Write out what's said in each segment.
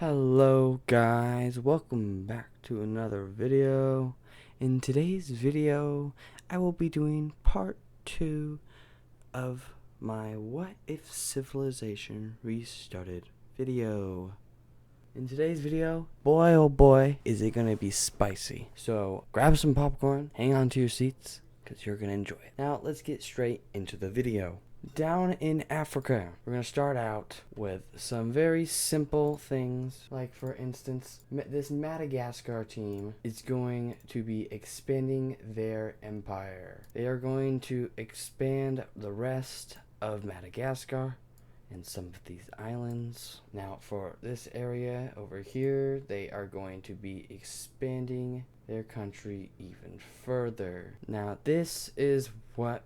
Hello guys, welcome back to another video. In today's video, I will be doing part 2 of my What If Civilization Restarted video. In today's video, boy oh boy, is it gonna be spicy. So grab some popcorn, hang on to your seats, because you're gonna enjoy it. Now let's get straight into the video. Down in Africa, we're going to start out with some very simple things. Like, for instance, this Madagascar team is going to be expanding their empire. They are going to expand the rest of Madagascar and some of these islands. Now, for this area over here, they are going to be expanding their country even further. Now, this is what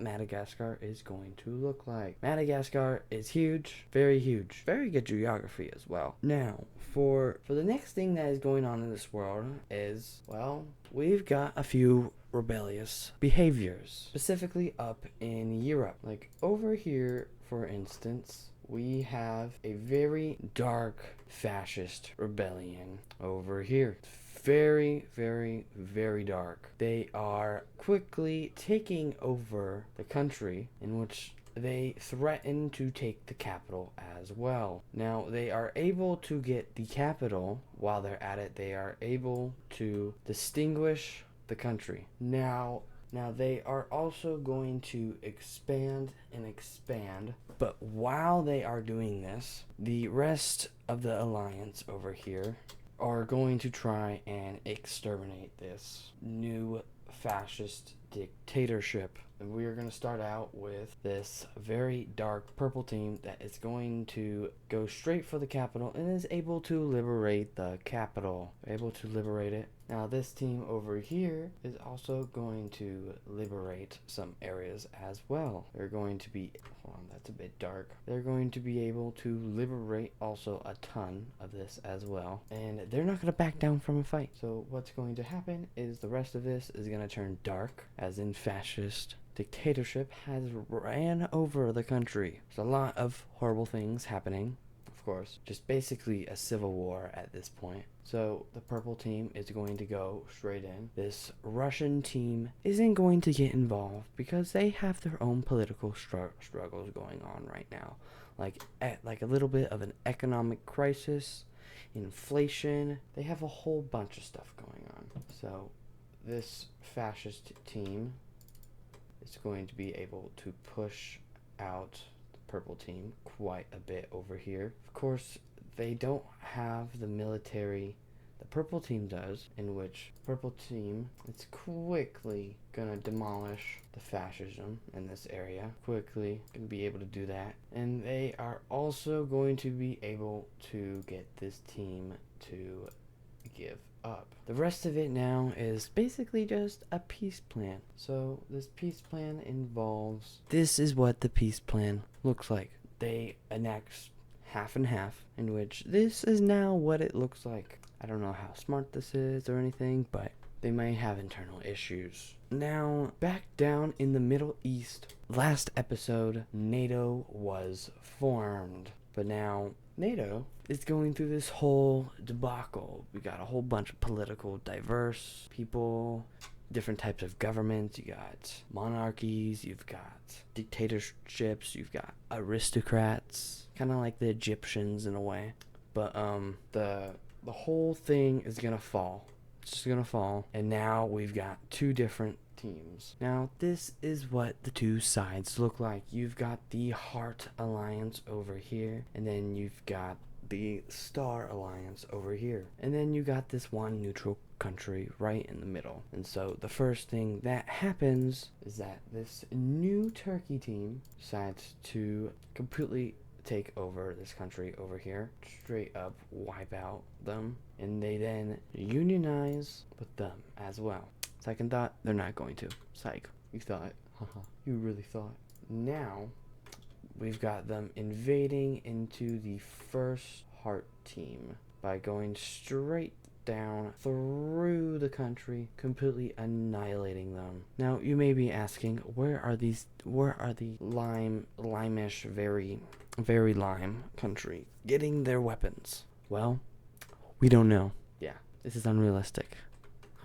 Madagascar is going to look like. Madagascar is huge, very good geography as well. Now, for the next thing that is going on in this world is, well, we've got a few rebellious behaviors, specifically up in Europe. Like over here, for instance, we have a very dark fascist rebellion over here. Very dark. They are quickly taking over the country, in which they threaten to take the capital as well. Now, they are able to get the capital. While they're at it, they are able to distinguish the country. Now they are also going to expand, but while they are doing this, the rest of the alliance over here are going to try and exterminate this new fascist dictatorship. And we are going to start out with this very dark purple team that is going to go straight for the capital and is able to liberate the capital. Able to liberate it. Now this team over here is also going to liberate some areas as well. They're going to be, hold on, that's a bit dark. They're going to be able to liberate also a ton of this as well. And they're not going to back down from a fight. So what's going to happen is the rest of this is going to turn dark, as in fascist dictatorship has ran over the country. There's a lot of horrible things happening. Of course, just basically a civil war at this point. So the purple team is going to go straight in. This Russian team isn't going to get involved because they have their own political struggles going on right now. Like a little bit of an economic crisis, inflation. They have a whole bunch of stuff going on. So this fascist team is going to be able to push out the purple team quite a bit over here. Of course, they don't have the military the purple team does, in which purple team is quickly gonna demolish the fascism in this area. Quickly gonna be able to do that. And they are also going to be able to get this team to give up. The rest of it now is basically just a peace plan. So this peace plan involves, this is what the peace plan looks like. They enact half and half, in which this is now what it looks like. I don't know how smart this is or anything, but they might have internal issues. Now, back down in the Middle East, last episode, NATO was formed. But now, NATO is going through this whole debacle. We got a whole bunch of political diverse people, different types of governments. You got monarchies, you've got dictatorships, you've got aristocrats, kind of like the Egyptians in a way. But the whole thing is gonna fall. It's just gonna fall. And now we've got two different teams. Now this is what the two sides look like. You've got the Heart Alliance over here, and then you've got the Star Alliance over here, and then you got this one neutral country right in the middle. And so the first thing that happens is that this new Turkey team decides to completely take over this country over here, straight up wipe out them, and they then unionize with them as well. Second thought, they're not going to. Psych. You thought. You really thought. Now, we've got them invading into the first Heart team by going straight down through the country, completely annihilating them. Now, you may be asking, where are the limeish, very very lime country getting their weapons? Well, we don't know. Yeah, this is unrealistic.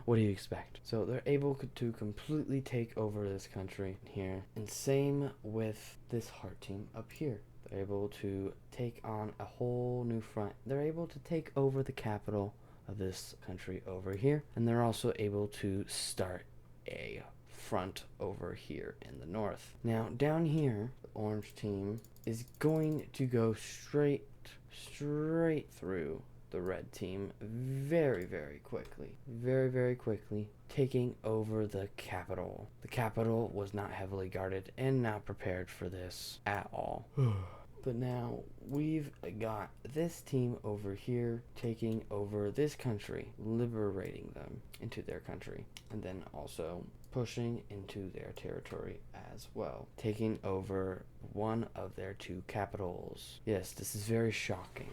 What do you expect? So they're able to completely take over this country here. And same with this heart team up here. They're able to take on a whole new front. They're able to take over the capital of this country over here. And they're also able to start a front over here in the north. Now down here, the orange team is going to go straight through the red team very quickly, taking over the capital. The capital was not heavily guarded and not prepared for this at all. But now we've got this team over here taking over this country, liberating them into their country, and then also pushing into their territory as well, taking over one of their 2 capitals. Yes, this is very shocking.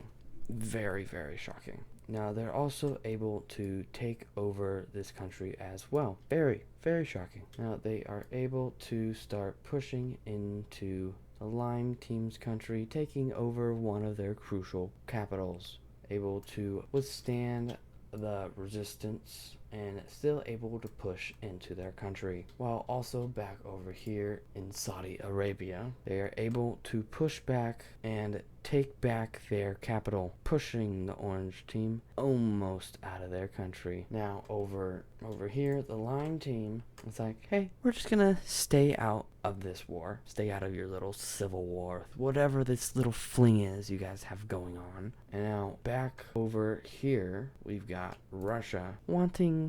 Very shocking. Now they're also able to take over this country as well. Very shocking. Now they are able to start pushing into the lime team's country, taking over one of their crucial capitals, able to withstand the resistance and still able to push into their country. While also back over here in Saudi Arabia, they are able to push back and take back their capital, pushing the orange team almost out of their country. Now over here, the lime team is like, hey, we're just gonna stay out of this war, stay out of your little civil war, whatever this little fling is you guys have going on. And now back over here, we've got Russia wanting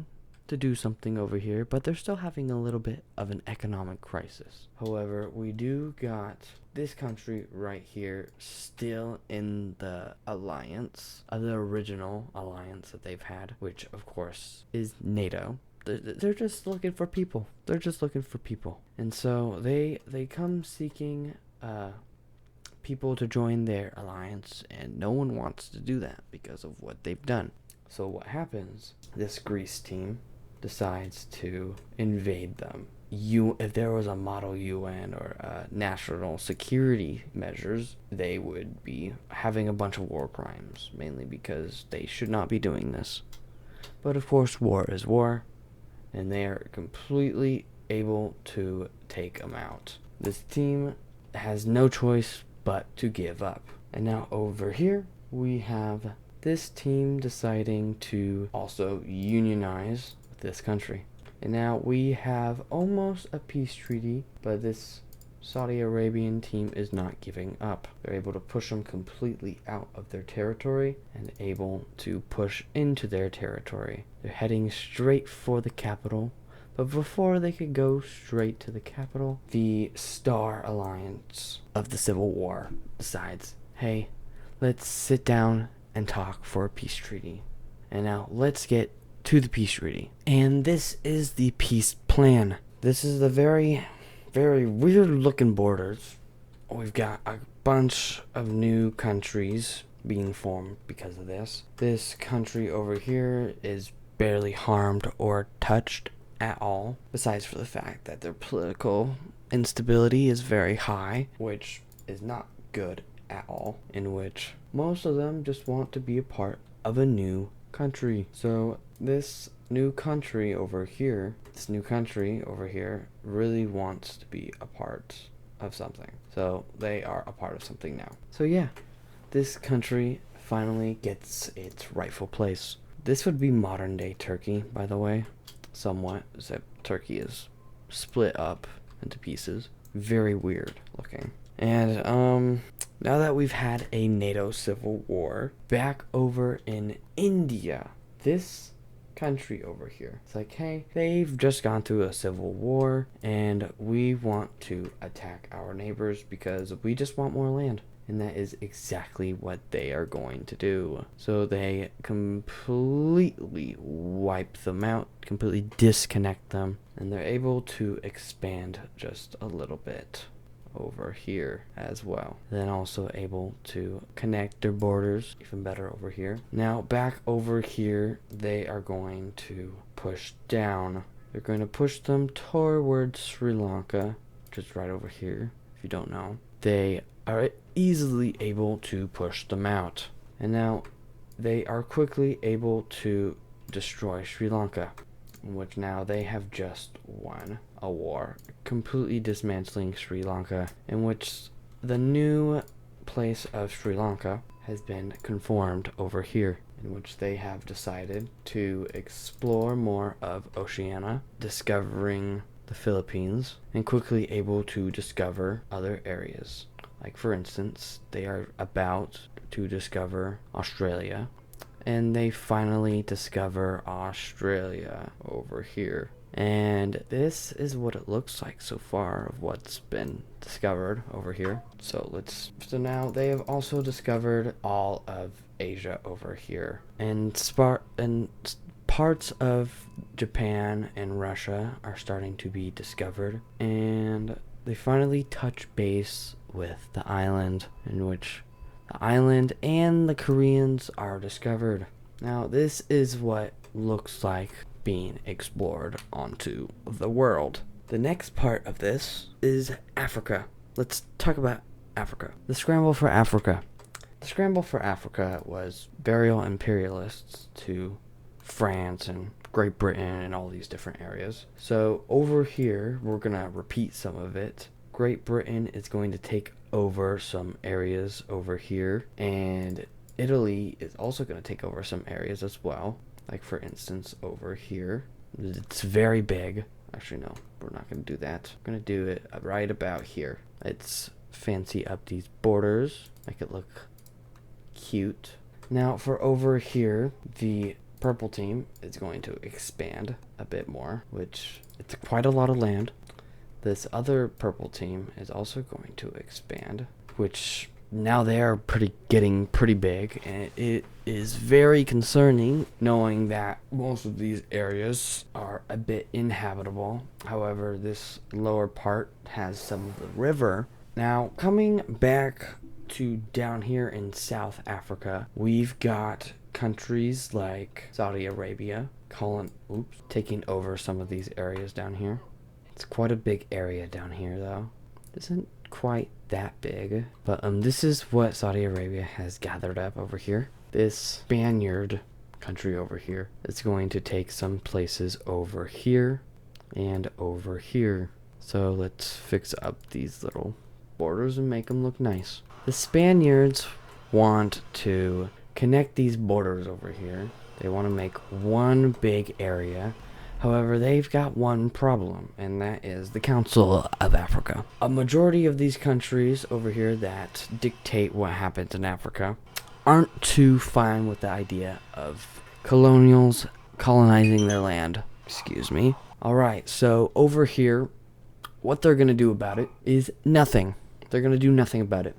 to do something over here, but they're still having a little bit of an economic crisis. However, we do got this country right here still in the alliance, the original alliance that they've had, which of course is NATO. They're just looking for people. They're just looking for people. And so they come seeking people to join their alliance, and no one wants to do that because of what they've done. So what happens, this Greece team decides to invade them. If there was a model UN or national security measures, they would be having a bunch of war crimes, mainly because they should not be doing this. But of course, war is war, and they are completely able to take them out. This team has no choice but to give up. And now over here, we have this team deciding to also unionize with this country. And now we have almost a peace treaty, but this Saudi Arabian team is not giving up. They're able to push them completely out of their territory and able to push into their territory. They're heading straight for the capital, but before they could go straight to the capital, the Star Alliance of the Civil War decides, hey, let's sit down and talk for a peace treaty. And now let's get to the peace treaty. And this is the peace plan. This is the very weird looking borders. We've got a bunch of new countries being formed because of this. This country over here is barely harmed or touched at all, besides for the fact that their political instability is very high, which is not good at all, in which most of them just want to be a part of a new country. So this new country over here really wants to be a part of something. So they are a part of something now. So yeah, this country finally gets its rightful place. This would be modern day Turkey, by the way, somewhat, except Turkey is split up into pieces. Very weird looking. And now that we've had a NATO civil war, back over in India, this country over here, it's like, hey, they've just gone through a civil war and we want to attack our neighbors because we just want more land. And that is exactly what they are going to do. So they completely wipe them out, completely disconnect them, and they're able to expand just a little bit over here as well. Then also able to connect their borders even better over here. Now back over here, they are going to push down. They're going to push them towards Sri Lanka, which is right over here, if you don't know. They are easily able to push them out. And now they are quickly able to destroy Sri Lanka, in which now they have just won a war, completely dismantling Sri Lanka, in which the new place of Sri Lanka has been conformed over here, in which they have decided to explore more of Oceania, discovering the Philippines, and quickly able to discover other areas. Like, for instance, they are about to discover Australia, and they finally discover Australia over here. And this is what it looks like so far of what's been discovered over here. So now they have also discovered all of Asia over here, and parts of Japan and Russia are starting to be discovered, and they finally touch base with the island, in which the island and the Koreans are discovered. Now this is what looks like being explored onto the world. The next part of this is Africa. Let's talk about Africa. The scramble for Africa. The scramble for Africa was burial imperialists to France and Great Britain and all these different areas. So over here, we're going to repeat some of it. Great Britain is going to take over some areas over here, and Italy is also going to take over some areas as well. Like, for instance, over here. It's very big. Actually, no, we're not going to do that. We're going to do it right about here. Let's fancy up these borders, make it look cute. Now, for over here, the purple team is going to expand a bit more, which it's quite a lot of land. This other purple team is also going to expand, which now they are getting pretty big, and it is very concerning knowing that most of these areas are a bit inhabitable. However, this lower part has some of the river. Now, coming back to down here in South Africa, we've got countries like Saudi Arabia taking over some of these areas down here. It's quite a big area down here, though. It isn't quite that big, but this is what Saudi Arabia has gathered up over here. This Spaniard country over here is going to take some places over here and over here. So let's fix up these little borders and make them look nice. The Spaniards want to connect these borders over here. They want to make one big area. However, they've got one problem, and that is the Council of Africa. A majority of these countries over here that dictate what happens in Africa aren't too fine with the idea of colonials colonizing their land. Excuse me. Alright, so over here, what they're going to do about it is nothing. They're going to do nothing about it.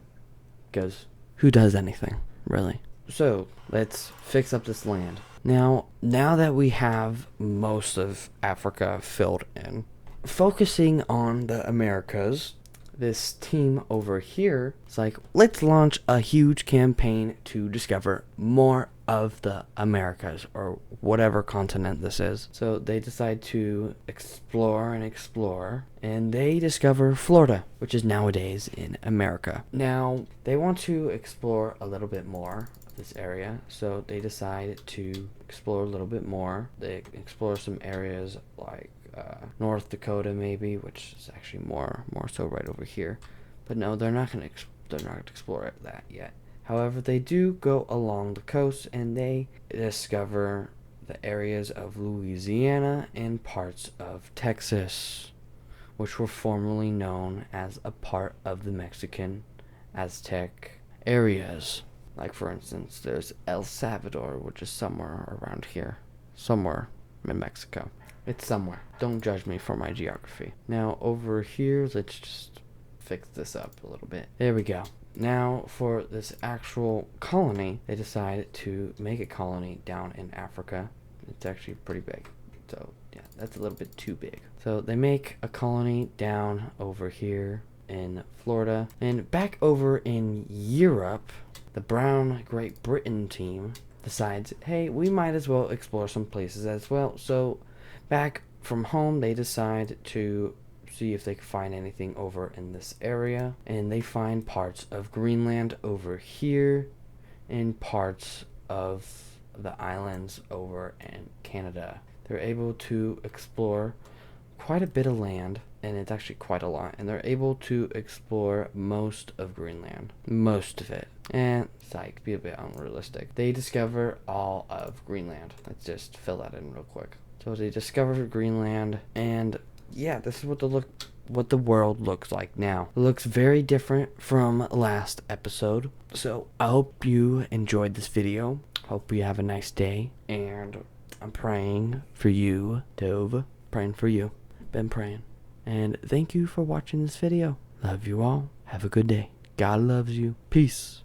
Because who does anything, really? So, let's fix up this land. Now that we have most of Africa filled in, focusing on the Americas, this team over here is like, let's launch a huge campaign to discover more of the Americas, or whatever continent this is. So they decide to explore, and they discover Florida, which is nowadays in America. Now, they want to explore a little bit more this area, so they decide to explore a little bit more. They explore some areas like North Dakota, maybe, which is actually more so right over here. But no, they're not going to explore that yet. However, they do go along the coast, and they discover the areas of Louisiana and parts of Texas, which were formerly known as a part of the Mexican Aztec areas. Like, for instance, there's El Salvador, which is somewhere around here. Somewhere in Mexico. It's somewhere. Don't judge me for my geography. Now, over here, let's just fix this up a little bit. There we go. Now, for this actual colony, they decided to make a colony down in Africa. It's actually pretty big. So, yeah, that's a little bit too big. So, they make a colony down over here in Florida. And back over in Europe, the brown Great Britain team decides, hey, we might as well explore some places as well. So back from home, they decide to see if they can find anything over in this area. And they find parts of Greenland over here and parts of the islands over in Canada. They're able to explore quite a bit of land, and it's actually quite a lot, and they're able to explore most of Greenland. Most of it. And psych, be a bit unrealistic. They discover all of Greenland. Let's just fill that in real quick. So they discover Greenland, and yeah, this is what the world looks like now. It looks very different from last episode. So I hope you enjoyed this video. Hope you have a nice day, and I'm praying for you, Dove. Praying for you. Been praying. And thank you for watching this video. Love you all. Have a good day. God loves you. Peace.